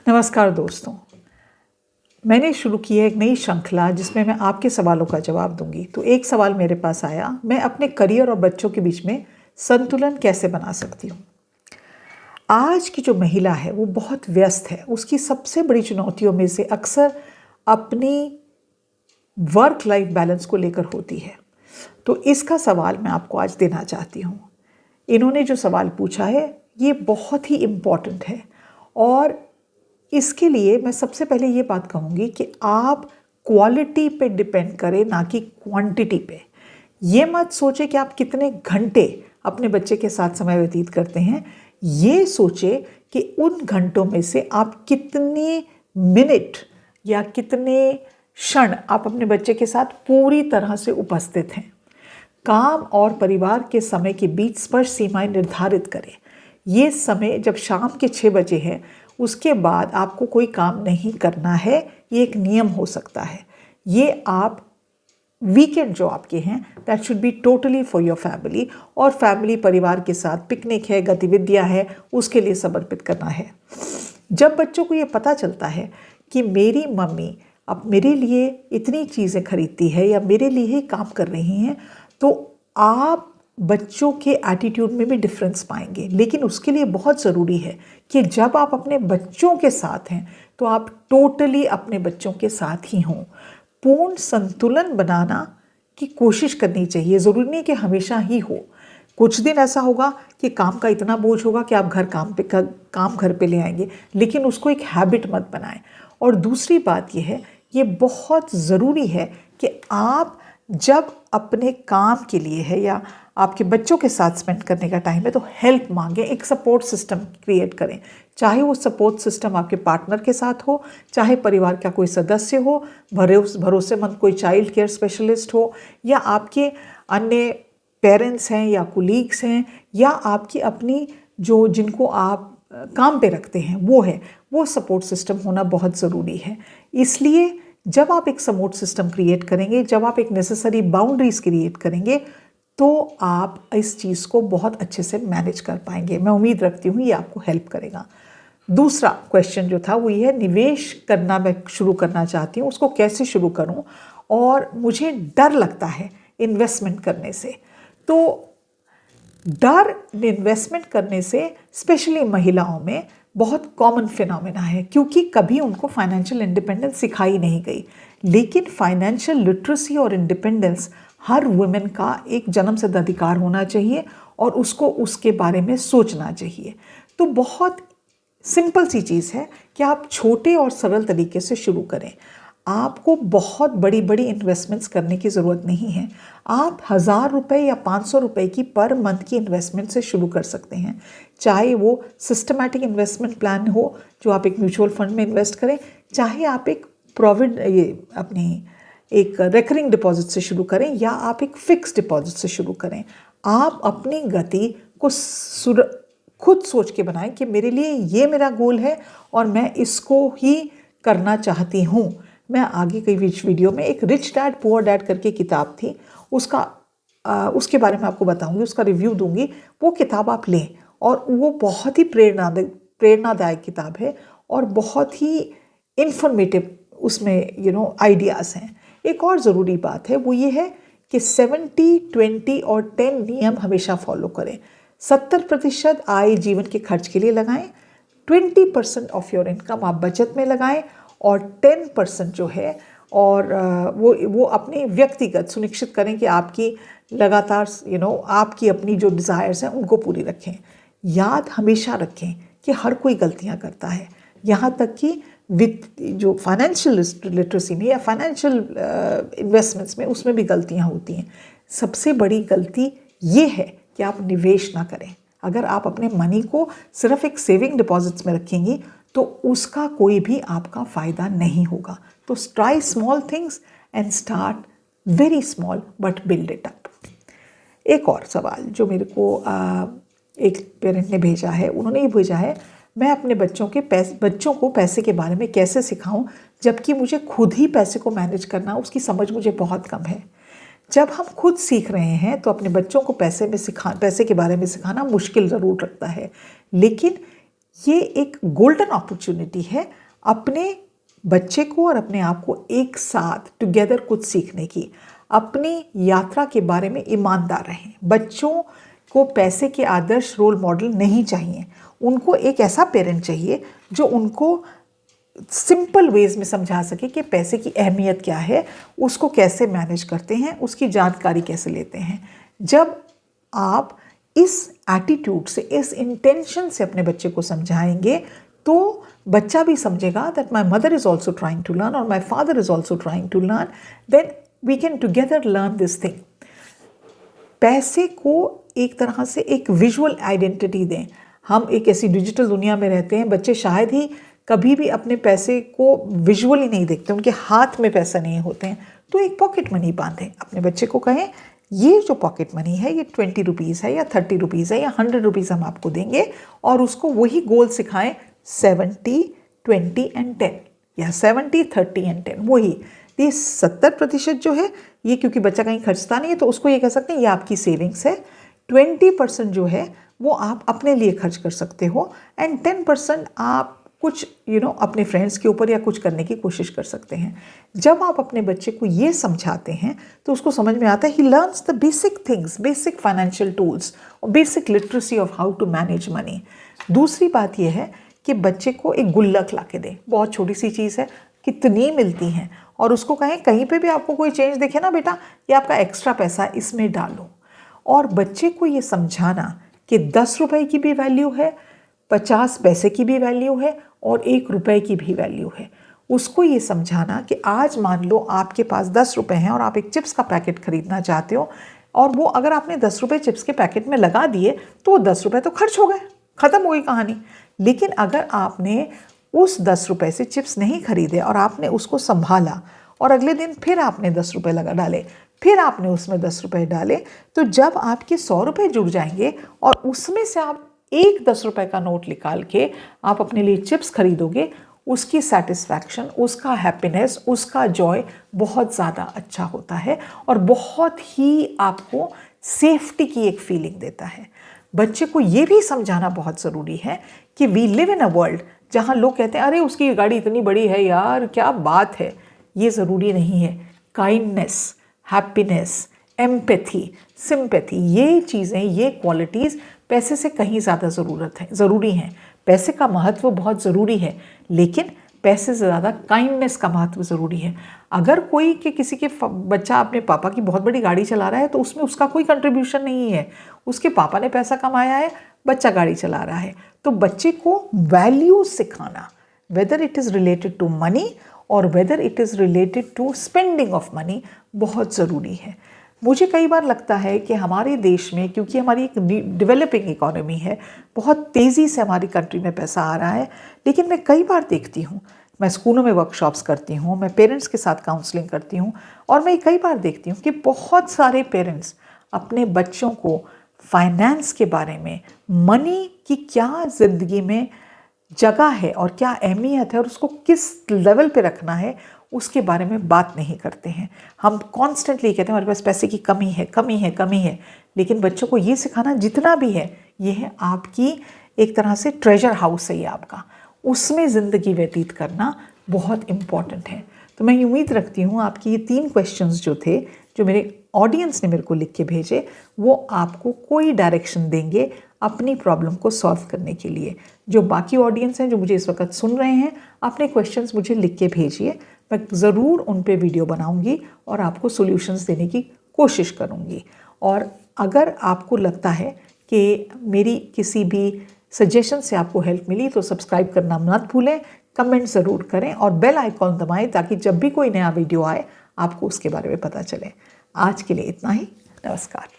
नमस्कार दोस्तों, मैंने शुरू की है एक नई श्रृंखला जिसमें मैं आपके सवालों का जवाब दूंगी। तो एक सवाल मेरे पास आया, मैं अपने करियर और बच्चों के बीच में संतुलन कैसे बना सकती हूँ। आज की जो महिला है वो बहुत व्यस्त है। उसकी सबसे बड़ी चुनौतियों में से अक्सर अपनी वर्क लाइफ बैलेंस को लेकर होती है। तो इसका सवाल मैं आपको आज देना चाहती हूँ। इन्होंने जो सवाल पूछा है ये बहुत ही इम्पॉर्टेंट है और इसके लिए मैं सबसे पहले ये बात कहूँगी कि आप क्वालिटी पे डिपेंड करें, ना कि क्वांटिटी पे। ये मत सोचें कि आप कितने घंटे अपने बच्चे के साथ समय व्यतीत करते हैं। ये सोचें कि उन घंटों में से आप कितने मिनट या कितने क्षण आप अपने बच्चे के साथ पूरी तरह से उपस्थित हैं। काम और परिवार के समय के बीच स्पष्ट सीमाएं निर्धारित करें। ये समय जब शाम के 6 बजे है, उसके बाद आपको कोई काम नहीं करना है। ये एक नियम हो सकता है। ये आप वीकेंड जो आपके हैं that should be totally for your family, और फैमिली परिवार के साथ पिकनिक है, गतिविधियां है, उसके लिए समर्पित करना है। जब बच्चों को ये पता चलता है कि मेरी मम्मी अब मेरे लिए इतनी चीज़ें खरीदती है या मेरे लिए ही काम कर रही हैं, तो आप बच्चों के एटीट्यूड में भी डिफरेंस पाएंगे। लेकिन उसके लिए बहुत ज़रूरी है कि जब आप अपने बच्चों के साथ हैं तो आप टोटली अपने बच्चों के साथ ही हों। पूर्ण संतुलन बनाना की कोशिश करनी चाहिए। ज़रूरी नहीं कि हमेशा ही हो। कुछ दिन ऐसा होगा कि काम का इतना बोझ होगा कि आप काम घर पे ले आएंगे, लेकिन उसको एक हैबिट मत बनाएं। और दूसरी बात यह है, ये बहुत ज़रूरी है कि आप जब अपने काम के लिए है या आपके बच्चों के साथ स्पेंड करने का टाइम है तो हेल्प मांगें। एक सपोर्ट सिस्टम क्रिएट करें। चाहे वो सपोर्ट सिस्टम आपके पार्टनर के साथ हो, चाहे परिवार का कोई सदस्य हो, भरोसेमंद कोई चाइल्ड केयर स्पेशलिस्ट हो, या आपके अन्य पेरेंट्स हैं या कुलीग्स हैं, या आपकी अपनी जिनको आप काम पे रखते हैं वो सपोर्ट सिस्टम होना बहुत ज़रूरी है। इसलिए जब आप एक सपोर्ट सिस्टम क्रिएट करेंगे, जब आप एक नेसेसरी बाउंड्रीज क्रिएट करेंगे, तो आप इस चीज़ को बहुत अच्छे से मैनेज कर पाएंगे। मैं उम्मीद रखती हूँ ये आपको हेल्प करेगा। दूसरा क्वेश्चन जो था वो ये है, निवेश करना मैं शुरू करना चाहती हूँ, उसको कैसे शुरू करूँ और मुझे डर लगता है इन्वेस्टमेंट करने से। तो डर इन्वेस्टमेंट करने से स्पेशली महिलाओं में बहुत कॉमन फिनोमेना है, क्योंकि कभी उनको फाइनेंशियल इंडिपेंडेंस सिखाई नहीं गई। लेकिन फाइनेंशियल लिटरेसी और इंडिपेंडेंस हर वुमेन का एक जन्मसिद्ध अधिकार होना चाहिए और उसको उसके बारे में सोचना चाहिए। तो बहुत सिंपल सी चीज़ है कि आप छोटे और सरल तरीके से शुरू करें। आपको बहुत बड़ी बड़ी इन्वेस्टमेंट्स करने की ज़रूरत नहीं है। आप 1000 रुपये या 500 रुपये की पर मंथ की इन्वेस्टमेंट से शुरू कर सकते हैं। चाहे वो सिस्टमैटिक इन्वेस्टमेंट प्लान हो जो आप एक म्यूचुअल फंड में इन्वेस्ट करें, चाहे आप एक अपनी एक रेकरिंग डिपॉजिट से शुरू करें, या आप एक फिक्स डिपॉजिट से शुरू करें। आप अपनी गति को खुद सोच के बनाएं कि मेरे लिए ये मेरा गोल है और मैं इसको ही करना चाहती हूँ। मैं आगे कई वीडियो में एक रिच डैड पुअर डैड करके किताब थी, उसके बारे में आपको बताऊंगी, उसका रिव्यू दूंगी। वो किताब आप लें, और वो बहुत ही प्रेरणादायक किताब है और बहुत ही इंफॉर्मेटिव उसमें आइडियाज़ हैं। एक और ज़रूरी बात है वो ये है कि 70, 20 और 10 नियम हमेशा फॉलो करें। 70% आय जीवन के खर्च के लिए लगाएं, 20% ऑफ योर इनकम आप बचत में लगाएं, और 10% जो है और वो अपने व्यक्तिगत सुनिश्चित करें कि आपकी लगातार आपकी अपनी जो डिज़ायर्स हैं उनको पूरी रखें। याद हमेशा रखें कि हर कोई गलतियां करता है, यहाँ तक कि जो फाइनेंशियल लिटरेसी में या फाइनेंशियल इन्वेस्टमेंट्स में उसमें भी गलतियां होती हैं। सबसे बड़ी गलती ये है कि आप निवेश ना करें। अगर आप अपने मनी को सिर्फ एक सेविंग डिपॉजिट्स में रखेंगी तो उसका कोई भी आपका फ़ायदा नहीं होगा। तो try small things and start very small but build it up. एक और सवाल जो मेरे को एक पेरेंट ने भेजा है, उन्होंने ये भेजा है, मैं अपने बच्चों को पैसे के बारे में कैसे सिखाऊं जबकि मुझे खुद ही पैसे को मैनेज करना उसकी समझ मुझे बहुत कम है। जब हम खुद सीख रहे हैं तो अपने बच्चों को पैसे के बारे में सिखाना मुश्किल ज़रूर लगता है, लेकिन ये एक गोल्डन अपॉर्चुनिटी है अपने बच्चे को और अपने आप को एक साथ टुगेदर कुछ सीखने की। अपनी यात्रा के बारे में ईमानदार रहें। बच्चों को पैसे के आदर्श रोल मॉडल नहीं चाहिए, उनको एक ऐसा पेरेंट चाहिए जो उनको सिंपल वेज में समझा सके कि पैसे की अहमियत क्या है, उसको कैसे मैनेज करते हैं, उसकी जानकारी कैसे लेते हैं। जब आप इस एटीट्यूड से, इस इंटेंशन से अपने बच्चे को समझाएंगे तो बच्चा भी समझेगा that my mother is also trying to learn और my father is also trying to learn, then we can together learn this thing. पैसे को एक तरह से एक विजुअल आइडेंटिटी दें। हम एक ऐसी डिजिटल दुनिया में रहते हैं, बच्चे शायद ही कभी भी अपने पैसे को विजुअली नहीं देखते, उनके हाथ में पैसा नहीं होते हैं। तो एक पॉकेट मनी बांधें, अपने बच्चे को कहें ये जो पॉकेट मनी है ये 20 रुपीज़ है या 30 रुपीज़ है या 100 रुपीज़ हम आपको देंगे, और उसको वही गोल सिखाएं 70, 20 एंड 10 या 70, 30 एंड 10। वही ये 70% जो है ये, क्योंकि बच्चा कहीं खर्चता नहीं है तो उसको ये कह सकते हैं ये आपकी सेविंग्स है। 20% जो है वो आप अपने लिए खर्च कर सकते हो, एंड 10% आप कुछ अपने फ्रेंड्स के ऊपर या कुछ करने की कोशिश कर सकते हैं। जब आप अपने बच्चे को ये समझाते हैं तो उसको समझ में आता है, he learns the basic things, basic financial tools और basic literacy of how to manage money. दूसरी बात यह है कि बच्चे को एक गुल्लक ला के दें, बहुत छोटी सी चीज़ है, कितनी मिलती हैं, और उसको कहें कहीं पे भी आपको कोई चेंज दिखे ना बेटा, ये आपका एक्स्ट्रा पैसा है, इसमें डालो। और बच्चे को ये समझाना कि 10 रुपए की भी वैल्यू है, 50 पैसे की भी वैल्यू है और 1 रुपए की भी वैल्यू है। उसको ये समझाना कि आज मान लो आपके पास 10 रुपए हैं और आप एक चिप्स का पैकेट खरीदना चाहते हो, और वो अगर आपने 10 रुपए चिप्स के पैकेट में लगा दिए तो वो 10 रुपए तो खर्च हो गए, ख़त्म हो गई कहानी। लेकिन अगर आपने उस 10 रुपए से चिप्स नहीं खरीदे और आपने उसको संभाला और अगले दिन फिर आपने 10 रुपए लगा डाले, फिर आपने उसमें 10 रुपए डाले, तो जब आपके 100 रुपए जुड़ जाएंगे और उसमें से आप एक 10 रुपए का नोट निकाल के आप अपने लिए चिप्स खरीदोगे, उसकी सेटिस्फैक्शन, उसका हैप्पीनेस, उसका जॉय बहुत ज़्यादा अच्छा होता है और बहुत ही आपको सेफ्टी की एक फीलिंग देता है। बच्चे को ये भी समझाना बहुत ज़रूरी है कि we live in a world जहाँ लोग कहते हैं अरे उसकी गाड़ी इतनी बड़ी है यार, क्या बात है। ये ज़रूरी नहीं है। काइंडनेस, हैप्पीनेस, एम्पैथी, सिंपैथी, ये चीज़ें, ये क्वालिटीज़ पैसे से कहीं ज़्यादा ज़रूरी हैं। पैसे का महत्व बहुत ज़रूरी है, लेकिन पैसे से ज़्यादा काइंडनेस का महत्व ज़रूरी है। अगर कोई के किसी के बच्चा अपने पापा की बहुत बड़ी गाड़ी चला रहा है तो उसमें उसका कोई कंट्रीब्यूशन नहीं है, उसके पापा ने पैसा कमाया है, बच्चा गाड़ी चला रहा है। तो बच्चे को वैल्यू सिखाना, whether it is related to money और whether it is related to spending of money, बहुत ज़रूरी है। मुझे कई बार लगता है कि हमारे देश में, क्योंकि हमारी एक डेवलपिंग इकोनॉमी है, बहुत तेज़ी से हमारी कंट्री में पैसा आ रहा है, लेकिन मैं कई बार देखती हूँ, मैं स्कूलों में वर्कशॉप्स करती हूँ, मैं पेरेंट्स के साथ काउंसलिंग करती हूँ, और मैं कई बार देखती हूँ कि बहुत सारे पेरेंट्स अपने बच्चों को फाइनेंस के बारे में, मनी की क्या ज़िंदगी में जगह है और क्या अहमियत है और उसको किस लेवल पे रखना है, उसके बारे में बात नहीं करते हैं। हम कॉन्स्टेंटली कहते हैं हमारे पास पैसे की कमी है, कमी है, कमी है, लेकिन बच्चों को ये सिखाना जितना भी है, ये है आपकी एक तरह से ट्रेजर हाउस है ये आपका, उसमें ज़िंदगी व्यतीत करना बहुत इम्पॉर्टेंट है। तो मैं उम्मीद रखती हूँ आपकी ये 3 क्वेश्चंस जो थे, जो मेरे ऑडियंस ने मेरे को लिख के भेजे, वो आपको कोई डायरेक्शन देंगे अपनी प्रॉब्लम को सॉल्व करने के लिए। जो बाकी ऑडियंस हैं जो मुझे इस वक्त सुन रहे हैं, अपने क्वेश्चंस मुझे लिख के भेजिए, मैं ज़रूर उन पे वीडियो बनाऊंगी और आपको सॉल्यूशंस देने की कोशिश करूंगी। और अगर आपको लगता है कि मेरी किसी भी सजेशन से आपको हेल्प मिली तो सब्सक्राइब करना मत भूलें, कमेंट ज़रूर करें और बेल आइकॉन दबाएं ताकि जब भी कोई नया वीडियो आए आपको उसके बारे में पता चले। आज के लिए इतना ही। नमस्कार।